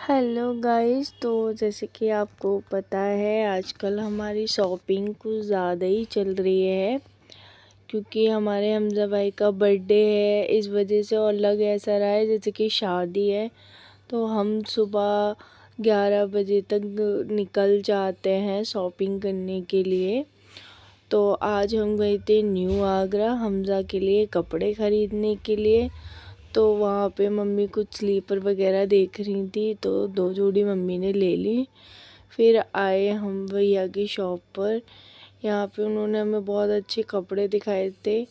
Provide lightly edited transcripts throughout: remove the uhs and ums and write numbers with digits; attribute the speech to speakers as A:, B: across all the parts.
A: Hello guys. तो जैसे कि आपको पता है आजकल हमारी शॉपिंग कुछ ज़्यादा ही चल रही है, क्योंकि हमारे हमज़ा भाई का बर्थडे है। इस वजह से और लग ऐसा रहा है जैसे कि शादी है। तो हम सुबह 11 बजे तक निकल जाते हैं शॉपिंग करने के लिए। तो आज हम गए थे न्यू आगरा हमज़ा के लिए कपड़े ख़रीदने के लिए। तो वहाँ पे मम्मी कुछ स्लीपर वगैरह देख रही थी, तो 2 जोड़ी मम्मी ने ले ली। फिर आए हम भैया की शॉप पर। यहाँ पे उन्होंने हमें बहुत अच्छे कपड़े दिखाए थे,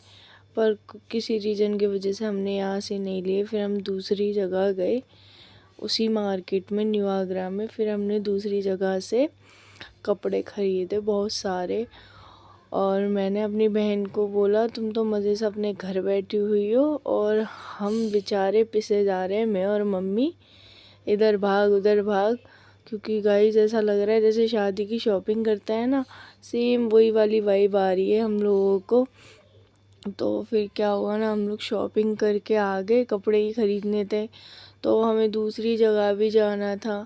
A: पर किसी रीज़न की वजह से हमने यहाँ से नहीं लिए। फिर हम दूसरी जगह गए, उसी मार्केट में न्यू आगरा में। फिर हमने दूसरी जगह से कपड़े ख़रीदे बहुत सारे। और मैंने अपनी बहन को बोला तुम तो मज़े से अपने घर बैठी हुई हो और हम बेचारे पिसे जा रहे हैं, मैं और मम्मी इधर भाग उधर भाग। क्योंकि गाइस ऐसा लग रहा है जैसे शादी की शॉपिंग करते हैं ना, सेम वही वाली वाइब आ रही है हम लोगों को। तो फिर क्या हुआ ना, हम लोग शॉपिंग करके आ गए, कपड़े ही ख़रीदने थे। तो हमें दूसरी जगह भी जाना था।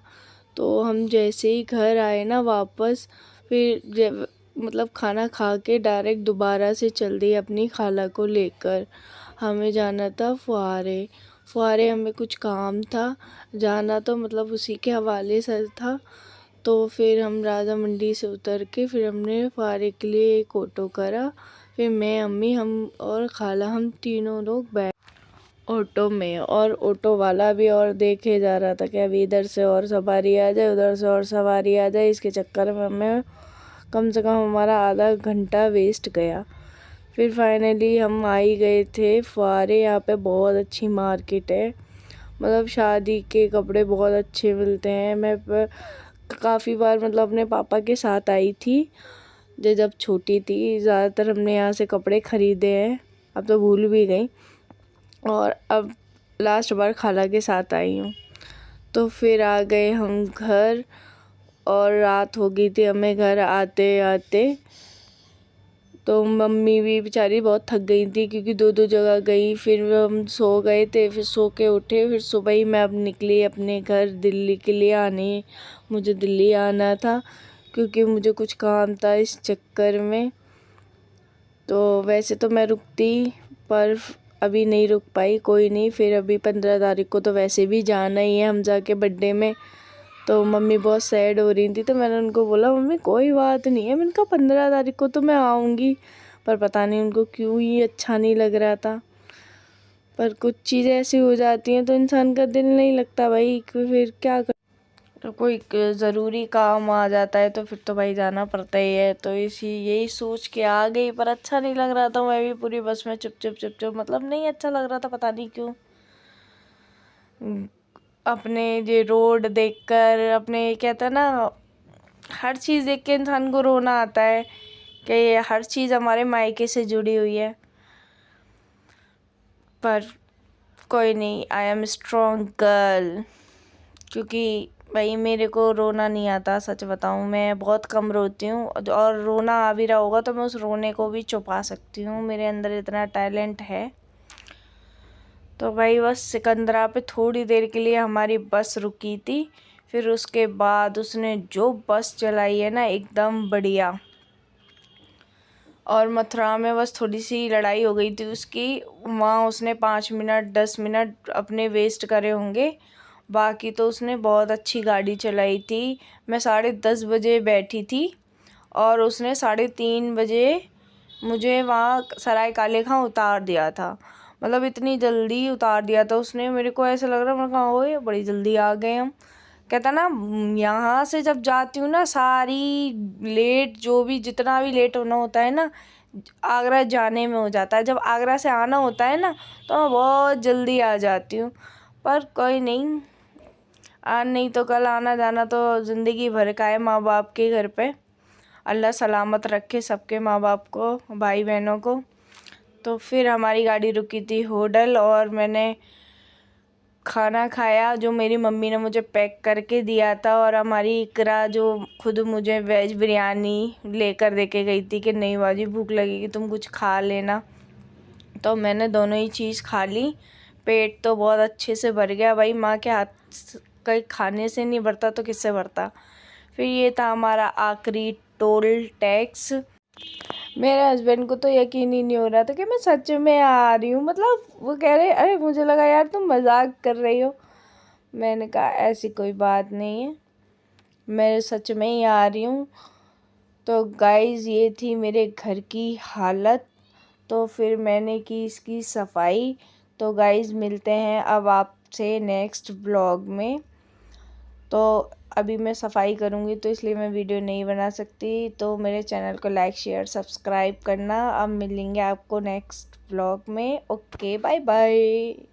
A: तो हम जैसे ही घर आए ना वापस, फिर मतलब खाना खा के डायरेक्ट दोबारा से चल दी अपनी खाला को लेकर। हमें जाना था फुहारे। फुहारे हमें कुछ काम था जाना, तो मतलब उसी के हवाले से था। तो फिर हम राजा मंडी से उतर के फिर हमने फुहारे के लिए एक ऑटो करा। फिर मैं, अम्मी, हम और खाला, हम तीनों लोग बैठ ऑटो में। और ऑटो वाला भी और देखे जा रहा था कि अभी इधर से और सवारी आ जाए, उधर से और सवारी आ जाए। इसके चक्कर में हमें कम से कम हमारा आधा घंटा वेस्ट गया। फिर फाइनली हम आ ही गए थे फुहारे। यहाँ पे बहुत अच्छी मार्केट है, मतलब शादी के कपड़े बहुत अच्छे मिलते हैं। मैं काफ़ी बार मतलब अपने पापा के साथ आई थी जब छोटी थी। ज़्यादातर हमने यहाँ से कपड़े ख़रीदे हैं, अब तो भूल भी गई। और अब लास्ट बार खाला के साथ आई हूँ। तो फिर आ गए हम घर और रात हो गई थी हमें घर आते आते। तो मम्मी भी बेचारी बहुत थक गई थी, क्योंकि 2 जगह गई। फिर हम सो गए थे, फिर सो के उठे। फिर सुबह ही मैं अब निकली अपने घर दिल्ली के लिए मुझे दिल्ली आना था, क्योंकि मुझे कुछ काम था इस चक्कर में। तो वैसे तो मैं रुकती, पर अभी नहीं रुक पाई। कोई नहीं, फिर अभी 15 तारीख को तो वैसे भी जाना ही है हमज़ा के बर्थडे में। तो मम्मी बहुत सैड हो रही थी, तो मैंने उनको बोला मम्मी कोई बात नहीं है, मैंने कहा 15 तारीख को तो मैं आऊँगी। पर पता नहीं उनको क्यों ही अच्छा नहीं लग रहा था। पर कुछ चीज़ें ऐसी हो जाती हैं तो इंसान का दिल नहीं लगता भाई, फिर क्या कर। तो कोई ज़रूरी काम आ जाता है तो फिर तो भाई जाना पड़ता ही है। तो यही सोच के आ गई, पर अच्छा नहीं लग रहा था। मैं भी पूरी बस में चुप चुप चुप चुप, मतलब नहीं अच्छा लग रहा था, पता नहीं क्यों। अपने ये रोड देखकर, अपने कहते हैं ना, हर चीज़ देख के इंसान को रोना आता है कि ये हर चीज़ हमारे मायके से जुड़ी हुई है। पर कोई नहीं, आई एम स्ट्रॉन्ग गर्ल। क्योंकि भाई मेरे को रोना नहीं आता, सच बताऊँ मैं बहुत कम रोती हूँ। और रोना आ भी रहा होगा तो मैं उस रोने को भी छुपा सकती हूँ, मेरे अंदर इतना टैलेंट है। तो भाई बस सिकंदरा पे थोड़ी देर के लिए हमारी बस रुकी थी। फिर उसके बाद उसने जो बस चलाई है ना, एकदम बढ़िया। और मथुरा में बस थोड़ी सी लड़ाई हो गई थी उसकी, वहाँ उसने 5 मिनट 10 मिनट अपने वेस्ट करे होंगे। बाकी तो उसने बहुत अच्छी गाड़ी चलाई थी। मैं 10:30 बजे बैठी थी और उसने 3:30 बजे मुझे वहाँ सराय काले खां उतार दिया था। मतलब इतनी जल्दी उतार दिया था उसने, मेरे को ऐसा लग रहा, मैंने कहा ओए बड़ी जल्दी आ गए हम। कहता ना, यहाँ से जब जाती हूँ ना सारी लेट, जो भी जितना भी लेट होना होता है ना, आगरा जाने में हो जाता है। जब आगरा से आना होता है ना तो मैं बहुत जल्दी आ जाती हूँ। पर कोई नहीं, आज नहीं तो कल आना जाना तो ज़िंदगी भर का है माँ बाप के घर पे। अल्लाह सलामत रखे सबके माँ बाप को, भाई बहनों को। तो फिर हमारी गाड़ी रुकी थी होटल और मैंने खाना खाया जो मेरी मम्मी ने मुझे पैक करके दिया था। और हमारी इकरा जो खुद मुझे वेज बिरयानी लेकर दे के गई थी कि नहीं बाजी भूख लगेगी तुम कुछ खा लेना। तो मैंने दोनों ही चीज़ खा ली, पेट तो बहुत अच्छे से भर गया भाई। माँ के हाथ कहीं खाने से नहीं भरता तो किससे भरता। फिर ये था हमारा आखिरी टोल टैक्स। मेरे हस्बैंड को तो यकीन ही नहीं हो रहा था कि मैं सच में आ रही हूँ। मतलब वो कह रहे अरे मुझे लगा यार तुम मजाक कर रही हो। मैंने कहा ऐसी कोई बात नहीं है, मैं सच में ही आ रही हूँ। तो गाइज़ ये थी मेरे घर की हालत। तो फिर मैंने की इसकी सफाई। तो गाइज़ मिलते हैं अब आपसे नेक्स्ट ब्लॉग में। तो अभी मैं सफाई करूँगी तो इसलिए मैं वीडियो नहीं बना सकती। तो मेरे चैनल को लाइक शेयर सब्सक्राइब करना। अब मिलेंगे आपको नेक्स्ट ब्लॉग में। Okay bye bye.